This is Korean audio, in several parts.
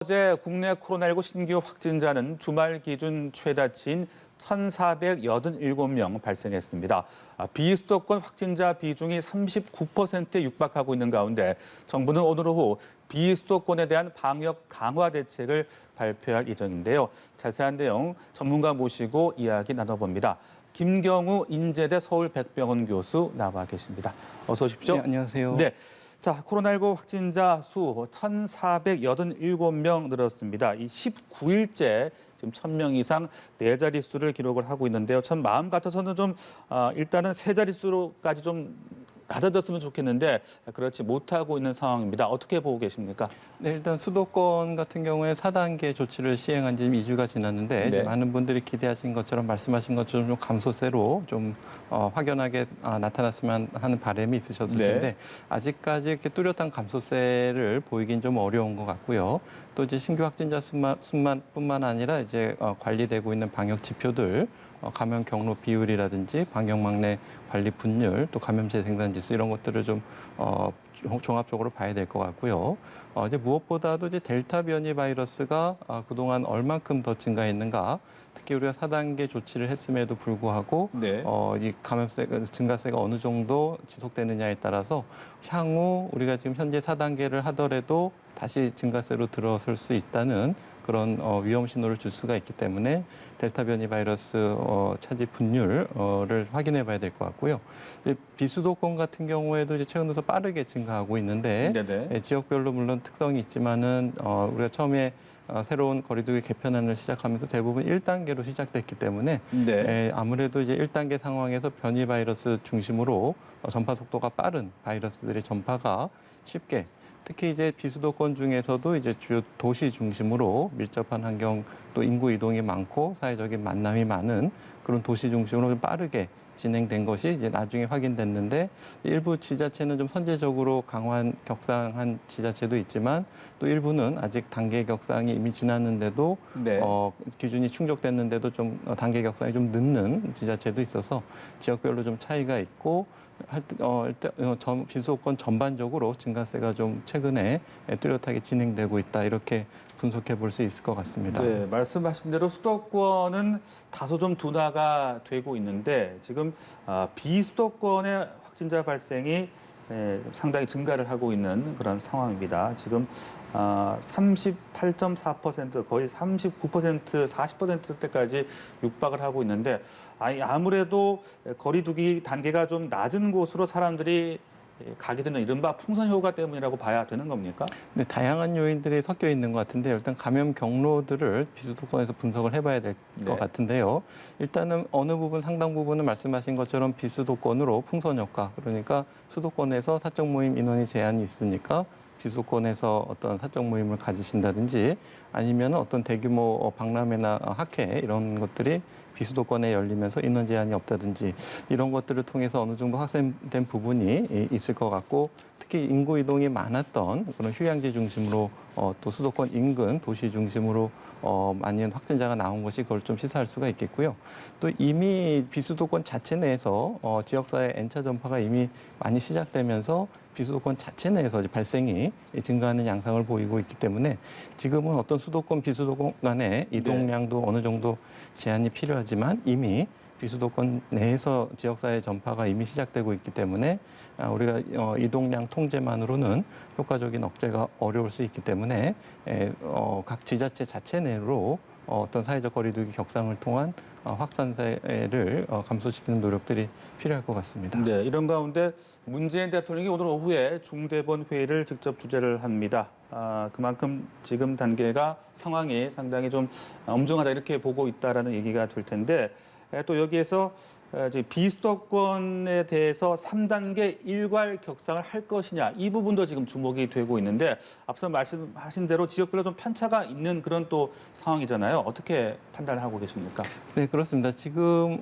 어제 국내 코로나19 신규 확진자는 주말 기준 최다치인 1,487명 발생했습니다. 비수도권 확진자 비중이 39%에 육박하고 있는 가운데 정부는 오늘 오후 비수도권에 대한 방역 강화 대책을 발표할 예정인데요. 자세한 내용 전문가 모시고 이야기 나눠봅니다. 김경우 인제대 서울백병원 교수 나와 계십니다. 어서 오십시오. 네, 안녕하세요. 네. 자, 코로나19 확진자 수 1,487명 늘었습니다. 이 19일째 지금 1,000명 이상 네 자릿수를 기록을 하고 있는데요. 참 마음 같아서는 좀 일단은 세 자릿수로까지 좀 낮아졌으면 좋겠는데 그렇지 못하고 있는 상황입니다. 어떻게 보고 계십니까? 네, 일단 수도권 같은 경우에 4단계 조치를 시행한 지 2주가 지났는데 네. 많은 분들이 기대하신 것처럼 말씀하신 것처럼 좀 감소세로 좀 확연하게 나타났으면 하는 바람이 있으셨을 네. 텐데 아직까지 이렇게 뚜렷한 감소세를 보이긴 좀 어려운 것 같고요. 또 이제 신규 확진자 수만뿐만 아니라 이제 관리되고 있는 방역 지표들 감염 경로 비율이라든지 방역망 내 관리 분율, 또 감염체 생산 지수 이런 것들을 좀 종합적으로 봐야 될 것 같고요. 이제 무엇보다도 이제 델타 변이 바이러스가 그동안 얼만큼 더 증가했는가, 특히 우리가 4단계 조치를 했음에도 불구하고 네. 이 감염세가 증가세가 어느 정도 지속되느냐에 따라서 향후 우리가 지금 현재 4단계를 하더라도 다시 증가세로 들어설 수 있다는 그런 위험 신호를 줄 수가 있기 때문에 델타 변이 바이러스 차지 분율을 확인해 봐야 될 것 같고요. 비수도권 같은 경우에도 이제 최근 들어서 빠르게 증가하고 있는데 네네. 지역별로 물론 특성이 있지만은 우리가 처음에 새로운 거리두기 개편안을 시작하면서 대부분 1단계로 시작됐기 때문에 네. 아무래도 이제 1단계 상황에서 변이 바이러스 중심으로 전파 속도가 빠른 바이러스들의 전파가 쉽게 특히 이제 비수도권 중에서도 이제 주요 도시 중심으로 밀접한 환경 또 인구 이동이 많고 사회적인 만남이 많은 그런 도시 중심으로 좀 빠르게 진행된 것이 이제 나중에 확인됐는데 일부 지자체는 좀 선제적으로 강화한 격상한 지자체도 있지만 또 일부는 아직 단계 격상이 이미 지났는데도 네. 기준이 충족됐는데도 좀 단계 격상이 좀 늦는 지자체도 있어서 지역별로 좀 차이가 있고 일단 비수도권 전반적으로 증가세가 좀 최근에 뚜렷하게 진행되고 있다 이렇게 분석해 볼 수 있을 것 같습니다. 네, 말씀하신 대로 수도권은 다소 좀 둔화가 되고 있는데 지금 비수도권의 확진자 발생이 상당히 증가를 하고 있는 그런 상황입니다. 지금 38.4% 거의 39% 40%대까지 육박을 하고 있는데 아무래도 거리두기 단계가 좀 낮은 곳으로 사람들이 가게 되는 이른바 풍선 효과 때문이라고 봐야 되는 겁니까? 네, 다양한 요인들이 섞여 있는 것 같은데 일단 감염 경로들을 비수도권에서 분석을 해봐야 될 것 네. 같은데요. 일단은 어느 부분 상당 부분은 말씀하신 것처럼 비수도권으로 풍선 효과 그러니까 수도권에서 사적 모임 인원이 제한이 있으니까 비수도권에서 어떤 사적 모임을 가지신다든지 아니면 어떤 대규모 박람회나 학회 이런 것들이 비수도권에 열리면서 인원 제한이 없다든지 이런 것들을 통해서 어느 정도 확산된 부분이 있을 것 같고 특히 인구 이동이 많았던 그런 휴양지 중심으로 또 수도권 인근 도시 중심으로 많은 확진자가 나온 것이 그걸 좀 시사할 수가 있겠고요. 또 이미 비수도권 자체 내에서 지역사회 N차 전파가 이미 많이 시작되면서 비수도권 자체 내에서 발생이 증가하는 양상을 보이고 있기 때문에 지금은 어떤 수도권, 비수도권 간의 이동량도 어느 정도 제한이 필요하지만 이미 비수도권 내에서 지역사회 전파가 이미 시작되고 있기 때문에 우리가 이동량 통제만으로는 효과적인 억제가 어려울 수 있기 때문에 각 지자체 자체 내로 어떤 사회적 거리두기 격상을 통한 확산세를 감소시키는 노력들이 필요할 것 같습니다. 네, 이런 가운데 문재인 대통령이 오늘 오후에 중대본 회의를 직접 주재를 합니다. 그만큼 지금 단계가 상황이 상당히 좀 엄중하다 이렇게 보고 있다라는 얘기가 될 텐데 또 여기에서 비수도권에 대해서 3단계 일괄 격상을 할 것이냐 이 부분도 지금 주목이 되고 있는데 앞서 말씀하신 대로 지역별로 좀 편차가 있는 그런 또 상황이잖아요. 어떻게 판단을 하고 계십니까? 네, 그렇습니다. 지금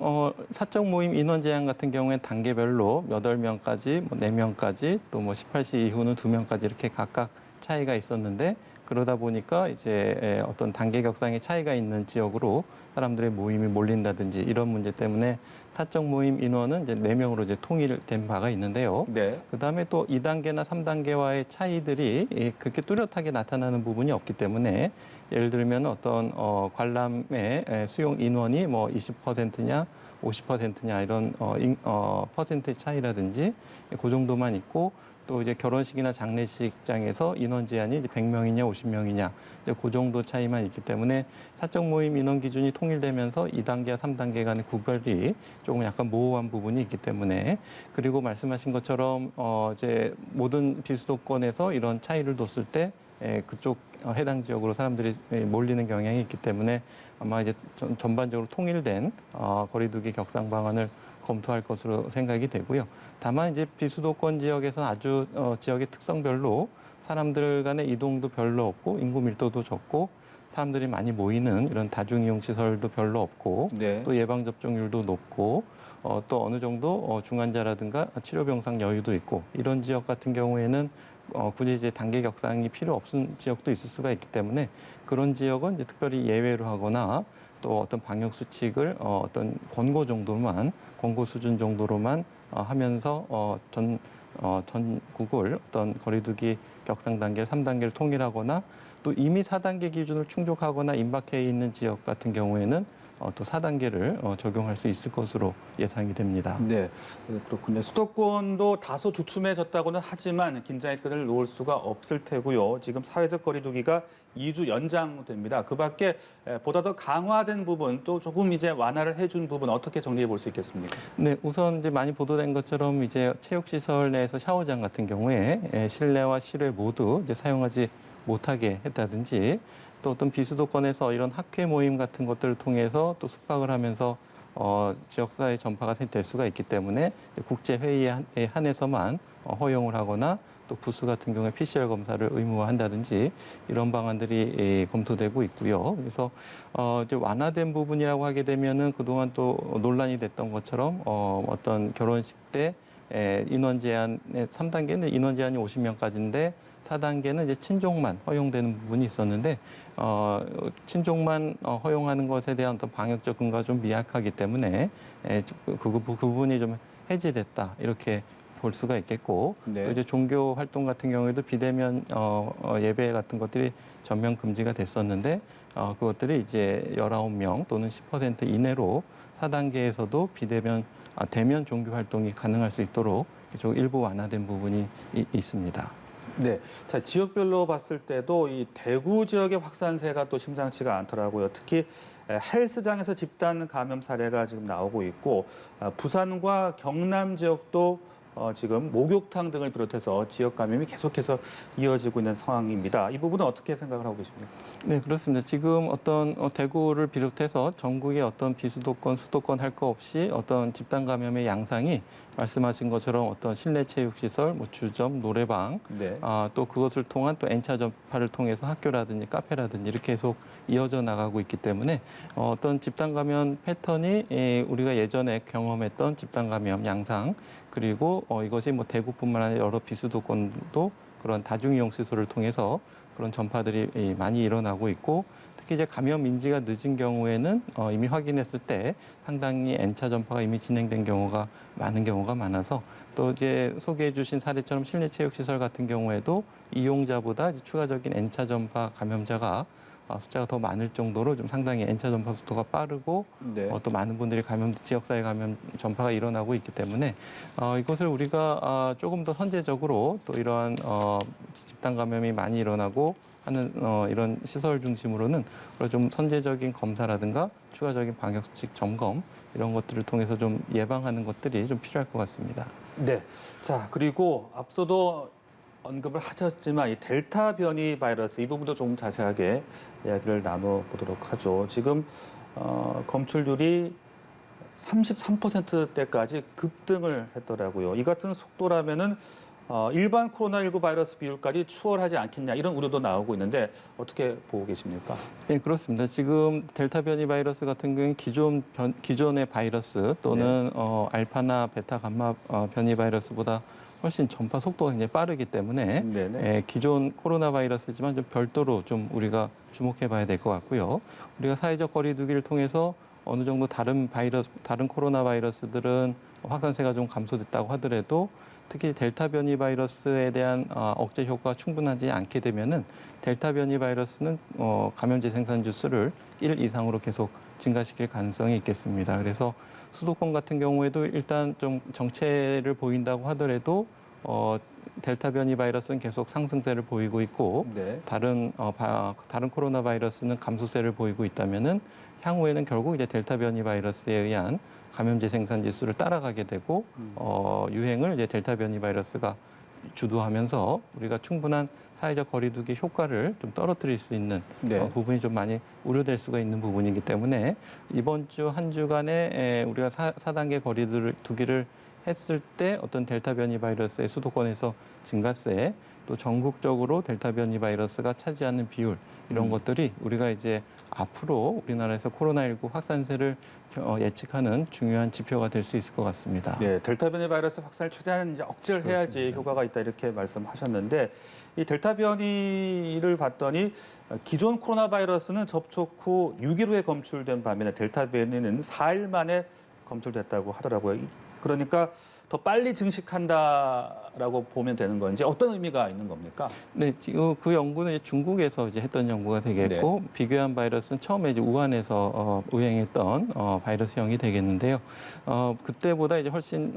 사적 모임 인원 제한 같은 경우에 단계별로 8명까지, 4명까지, 또 18시 이후는 2명까지 이렇게 각각 차이가 있었는데 그러다 보니까 이제 어떤 단계 격상의 차이가 있는 지역으로 사람들의 모임이 몰린다든지 이런 문제 때문에 사적 모임 인원은 이제 4명으로 이제 통일된 바가 있는데요. 네. 그다음에 또 2단계나 3단계와의 차이들이 그렇게 뚜렷하게 나타나는 부분이 없기 때문에 예를 들면 어떤 관람의 수용 인원이 뭐 20%냐 50%냐 이런 퍼센트의 차이라든지 그 정도만 있고 또 이제 결혼식이나 장례식장에서 인원 제한이 이제 100명이냐 50명이냐 이제 그 정도 차이만 있기 때문에 사적 모임 인원 기준이 통일되면서 2단계와 3단계 간의 구별이 조금 약간 모호한 부분이 있기 때문에 그리고 말씀하신 것처럼 이제 모든 비수도권에서 이런 차이를 뒀을 때 그쪽 해당 지역으로 사람들이 몰리는 경향이 있기 때문에 아마 이제 전반적으로 통일된 거리두기 격상 방안을 검토할 것으로 생각이 되고요. 다만 이제 비수도권 지역에서는 아주 지역의 특성별로 사람들 간의 이동도 별로 없고 인구 밀도도 적고 사람들이 많이 모이는 이런 다중이용 시설도 별로 없고 네. 또 예방 접종률도 높고 또 어느 정도 중환자라든가 치료 병상 여유도 있고 이런 지역 같은 경우에는 굳이 이제 단계 격상이 필요 없은 지역도 있을 수가 있기 때문에 그런 지역은 이제 특별히 예외로 하거나 또 어떤 방역 수칙을 어떤 권고 수준 정도로만 하면서 전국을 어떤 거리두기 격상 단계를 3단계를 통일하거나 또 이미 4단계 기준을 충족하거나 임박해 있는 지역 같은 경우에는 또 4단계를 적용할 수 있을 것으로 예상이 됩니다. 네, 그렇군요. 수도권도 다소 주춤해졌다고는 하지만 긴장의 끈을 놓을 수가 없을 테고요. 지금 사회적 거리두기가 2주 연장됩니다. 그 밖에 보다 더 강화된 부분 또 조금 이제 완화를 해준 부분 어떻게 정리해 볼 수 있겠습니까? 네, 우선 이제 많이 보도된 것처럼 이제 체육시설 내에서 샤워장 같은 경우에 실내와 실외 모두 이제 사용하지 못하게 했다든지 또 어떤 비수도권에서 이런 학회 모임 같은 것들을 통해서 또 숙박을 하면서 지역사회 전파가 될 수가 있기 때문에 국제회의에 한해서만 허용을 하거나 또 부스 같은 경우에 PCR 검사를 의무화한다든지 이런 방안들이 검토되고 있고요. 그래서 이제 완화된 부분이라고 하게 되면은 그동안 또 논란이 됐던 것처럼 어떤 결혼식 때 인원 제한의 3단계는 인원 제한이 50명까지인데 4단계는 이제 친족만 허용되는 부분이 있었는데 친족만 허용하는 것에 대한 어떤 방역적 근거가 좀 미약하기 때문에 그 부분이 좀 해제됐다 이렇게 볼 수가 있겠고 네. 또 이제 종교 활동 같은 경우에도 비대면 예배 같은 것들이 전면 금지가 됐었는데 그것들이 이제 19명 또는 10% 이내로 4단계에서도 대면 종교 활동이 가능할 수 있도록 일부 완화된 부분이 있습니다. 네, 자 지역별로 봤을 때도 이 대구 지역의 확산세가 또 심상치가 않더라고요. 특히 헬스장에서 집단 감염 사례가 지금 나오고 있고 부산과 경남 지역도 지금 목욕탕 등을 비롯해서 지역 감염이 계속해서 이어지고 있는 상황입니다. 이 부분은 어떻게 생각을 하고 계십니까? 네, 그렇습니다. 지금 어떤 대구를 비롯해서 전국의 어떤 비수도권, 수도권 할 거 없이 어떤 집단 감염의 양상이 말씀하신 것처럼 어떤 실내 체육시설, 뭐 주점, 노래방, 네. 또 그것을 통한 또 N차 전파를 통해서 학교라든지 카페라든지 이렇게 계속 이어져 나가고 있기 때문에 어떤 집단 감염 패턴이 우리가 예전에 경험했던 집단 감염 양상 그리고 이것이 뭐 대구뿐만 아니라 여러 비수도권도 그런 다중이용 시설을 통해서 그런 전파들이 많이 일어나고 있고 특히 이제 감염 인지가 늦은 경우에는 이미 확인했을 때 상당히 N차 전파가 이미 진행된 경우가 많아서 또 이제 소개해 주신 사례처럼 실내 체육 시설 같은 경우에도 이용자보다 이제 추가적인 N차 전파 감염자가 숫자가 더 많을 정도로 좀 상당히 N차 전파 속도가 빠르고 네. 또 많은 분들이 지역사회 감염 전파가 일어나고 있기 때문에 이것을 우리가 조금 더 선제적으로 또 이러한 집단 감염이 많이 일어나고 하는 이런 시설 중심으로는 좀 선제적인 검사라든가 추가적인 방역수칙 점검 이런 것들을 통해서 좀 예방하는 것들이 좀 필요할 것 같습니다. 네. 자 그리고 앞서도 언급을 하셨지만 이 델타 변이 바이러스 이 부분도 조금 자세하게 이야기를 나눠보도록 하죠. 지금 검출률이 33%대까지 급등을 했더라고요. 이 같은 속도라면은 일반 코로나19 바이러스 비율까지 추월하지 않겠냐 이런 우려도 나오고 있는데 어떻게 보고 계십니까? 네, 그렇습니다. 지금 델타 변이 바이러스 같은 경우는 기존의 바이러스 또는 알파나 베타 감마 변이 바이러스보다 훨씬 전파 속도가 굉장히 빠르기 때문에 네네. 기존 코로나 바이러스지만 좀 별도로 좀 우리가 주목해 봐야 될 것 같고요. 우리가 사회적 거리두기를 통해서 어느 정도 다른 코로나 바이러스들은 확산세가 좀 감소됐다고 하더라도 특히 델타 변이 바이러스에 대한 억제 효과가 충분하지 않게 되면은 델타 변이 바이러스는 감염제 생산주 수를 1 이상으로 계속 증가시킬 가능성이 있겠습니다. 그래서 수도권 같은 경우에도 일단 좀 정체를 보인다고 하더라도 델타 변이 바이러스는 계속 상승세를 보이고 있고 네. 다른 코로나 바이러스는 감소세를 보이고 있다면은 향후에는 결국 이제 델타 변이 바이러스에 의한 감염제 생산 지수를 따라가게 되고 유행을 이제 델타 변이 바이러스가 주도하면서 우리가 충분한 사회적 거리두기 효과를 좀 떨어뜨릴 수 있는 네. 부분이 좀 많이 우려될 수가 있는 부분이기 때문에 이번 주 한 주간에 우리가 4단계 거리두기를 했을 때 어떤 델타 변이 바이러스의 수도권에서 증가세 또 전국적으로 델타 변이 바이러스가 차지하는 비율 이런 것들이 우리가 이제 앞으로 우리나라에서 코로나19 확산세를 예측하는 중요한 지표가 될 수 있을 것 같습니다. 네, 델타 변이 바이러스 확산을 최대한 이제 억제를 해야지 그렇습니다. 효과가 있다 이렇게 말씀하셨는데 이 델타 변이를 봤더니 기존 코로나 바이러스는 접촉 후 6일 후에 검출된 반면에 델타 변이는 4일 만에 검출됐다고 하더라고요. 그러니까 더 빨리 증식한다라고 보면 되는 건지 어떤 의미가 있는 겁니까? 네, 지금 그 연구는 이제 중국에서 이제 했던 연구가 되겠고 비교한 바이러스는 처음에 이제 우한에서 유행했던 바이러스형이 되겠는데요. 그때보다 이제 훨씬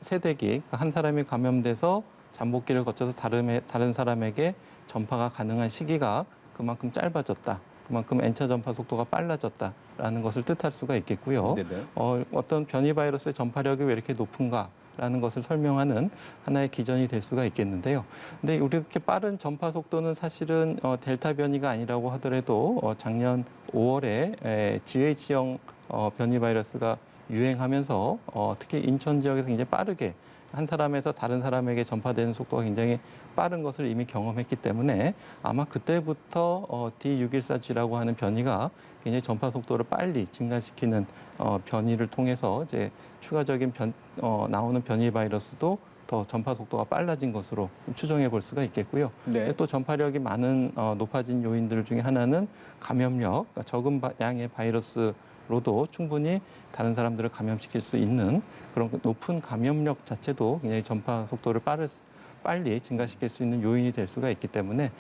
세대기 그러니까 한 사람이 감염돼서 잠복기를 거쳐서 다른 사람에게 전파가 가능한 시기가 그만큼 짧아졌다. 그만큼 N차 전파 속도가 빨라졌다라는 것을 뜻할 수가 있겠고요. 네네. 어떤 변이 바이러스의 전파력이 왜 이렇게 높은가라는 것을 설명하는 하나의 기전이 될 수가 있겠는데요. 근데 이렇게 빠른 전파 속도는 사실은 델타 변이가 아니라고 하더라도 작년 5월에 GH형 변이 바이러스가 유행하면서 특히 인천 지역에서 굉장히 빠르게 한 사람에서 다른 사람에게 전파되는 속도가 굉장히 빠른 것을 이미 경험했기 때문에 아마 그때부터 D614G라고 하는 변이가 굉장히 전파 속도를 빨리 증가시키는 변이를 통해서 이제 추가적인 나오는 변이 바이러스도 더 전파 속도가 빨라진 것으로 추정해 볼 수가 있겠고요. 네. 또 전파력이 높아진 요인들 중에 하나는 감염력, 그러니까 적은 양의 바이러스로도 충분히 다른 사람들을 감염시킬 수 있는 그런 높은 감염력 자체도 굉장히 전파 속도를 빨리 증가시킬 수 있는 요인이 될 수가 있기 때문에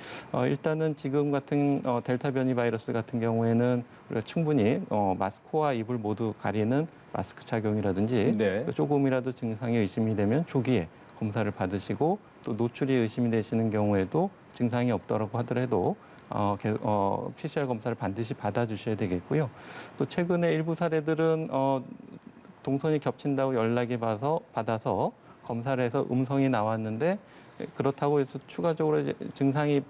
일단은 지금 같은 델타 변이 바이러스 같은 경우에는 우리가 충분히 코와 입을 모두 가리는 마스크 착용이라든지 네. 조금이라도 증상이 의심이 되면 조기에 검사를 받으시고 또 노출이 의심이 되시는 경우에도 증상이 없더라고 하더라도 PCR 검사를 반드시 받아주셔야 되겠고요. 또 최근에 일부 사례들은 동선이 겹친다고 연락이 받아서 검사를 해서 음성이 나왔는데 그렇다고 해서 추가적으로 이제 증상이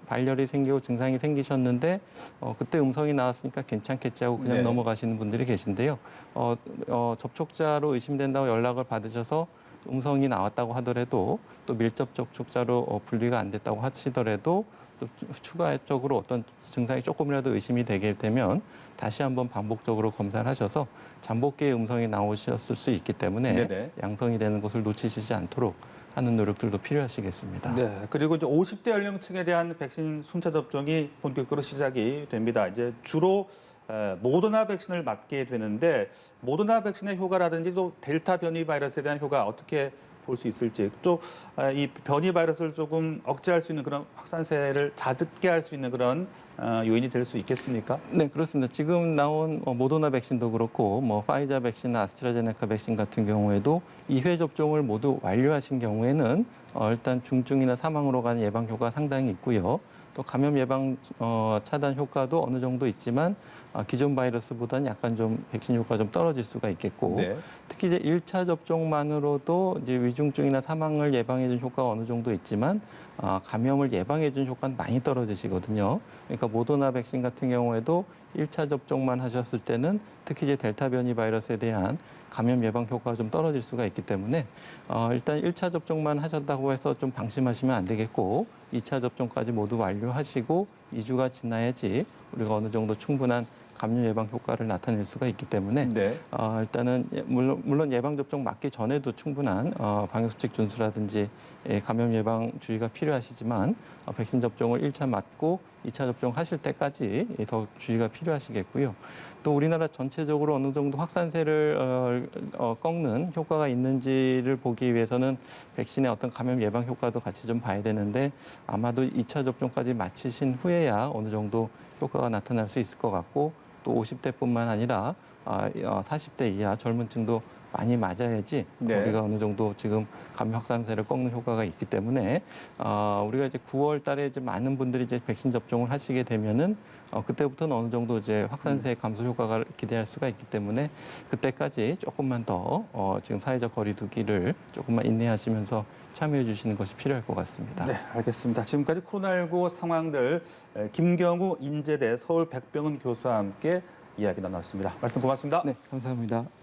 생기셨는데 그때 음성이 나왔으니까 괜찮겠지 하고 그냥 네. 넘어가시는 분들이 계신데요. 접촉자로 의심된다고 연락을 받으셔서 음성이 나왔다고 하더라도 또 밀접 접촉자로 분리가 안 됐다고 하시더라도 또 추가적으로 어떤 증상이 조금이라도 의심이 되게 되면 다시 한번 반복적으로 검사를 하셔서 잠복기에 음성이 나오셨을 수 있기 때문에 네네. 양성이 되는 것을 놓치시지 않도록 하는 노력들도 필요하시겠습니다. 네. 그리고 이제 50대 연령층에 대한 백신 순차 접종이 본격적으로 시작이 됩니다. 이제 주로 모더나 백신을 맞게 되는데 모더나 백신의 효과라든지 또 델타 변이 바이러스에 대한 효과 어떻게 볼 수 있을지 또 이 변이 바이러스를 조금 억제할 수 있는 그런 확산세를 잦게 할 수 있는 그런 요인이 될 수 있겠습니까? 네, 그렇습니다. 지금 나온 모더나 백신도 그렇고 파이자 백신, 아스트라제네카 백신 같은 경우에도 2회 접종을 모두 완료하신 경우에는 일단 중증이나 사망으로 가는 예방 효과가 상당히 있고요. 또 감염 예방 차단 효과도 어느 정도 있지만 기존 바이러스보다는 약간 좀 백신 효과가 좀 떨어질 수가 있겠고 네. 특히 이제 1차 접종만으로도 이제 위중증이나 사망을 예방해 준 효과가 어느 정도 있지만 감염을 예방해 준 효과는 많이 떨어지시거든요. 그러니까 모더나 백신 같은 경우에도 1차 접종만 하셨을 때는 특히 이제 델타 변이 바이러스에 대한 감염 예방 효과가 좀 떨어질 수가 있기 때문에 일단 1차 접종만 하셨다고 해서 좀 방심하시면 안 되겠고 2차 접종까지 모두 완료하시고 2주가 지나야지 우리가 어느 정도 충분한 감염 예방 효과를 나타낼 수가 있기 때문에 네. 일단은 물론 예방 접종 맞기 전에도 충분한 방역 수칙 준수라든지 감염 예방 주의가 필요하시지만 백신 접종을 1차 맞고 2차 접종하실 때까지 더 주의가 필요하시겠고요. 또 우리나라 전체적으로 어느 정도 확산세를 꺾는 효과가 있는지를 보기 위해서는 백신의 어떤 감염 예방 효과도 같이 좀 봐야 되는데 아마도 2차 접종까지 마치신 후에야 어느 정도 효과가 나타날 수 있을 것 같고 또 50대뿐만 아니라 40대 이하 젊은 층도 많이 맞아야지 네. 우리가 어느 정도 지금 감염 확산세를 꺾는 효과가 있기 때문에 우리가 이제 9월 달에 이제 많은 분들이 이제 백신 접종을 하시게 되면은 그때부터는 어느 정도 이제 확산세 감소 효과가 기대할 수가 있기 때문에 그때까지 조금만 더 지금 사회적 거리두기를 조금만 인내하시면서 참여해 주시는 것이 필요할 것 같습니다. 네, 알겠습니다. 지금까지 코로나19 상황들 김경우 인제대 서울 백병은 교수와 함께 이야기 나눴습니다. 말씀 고맙습니다. 네, 감사합니다.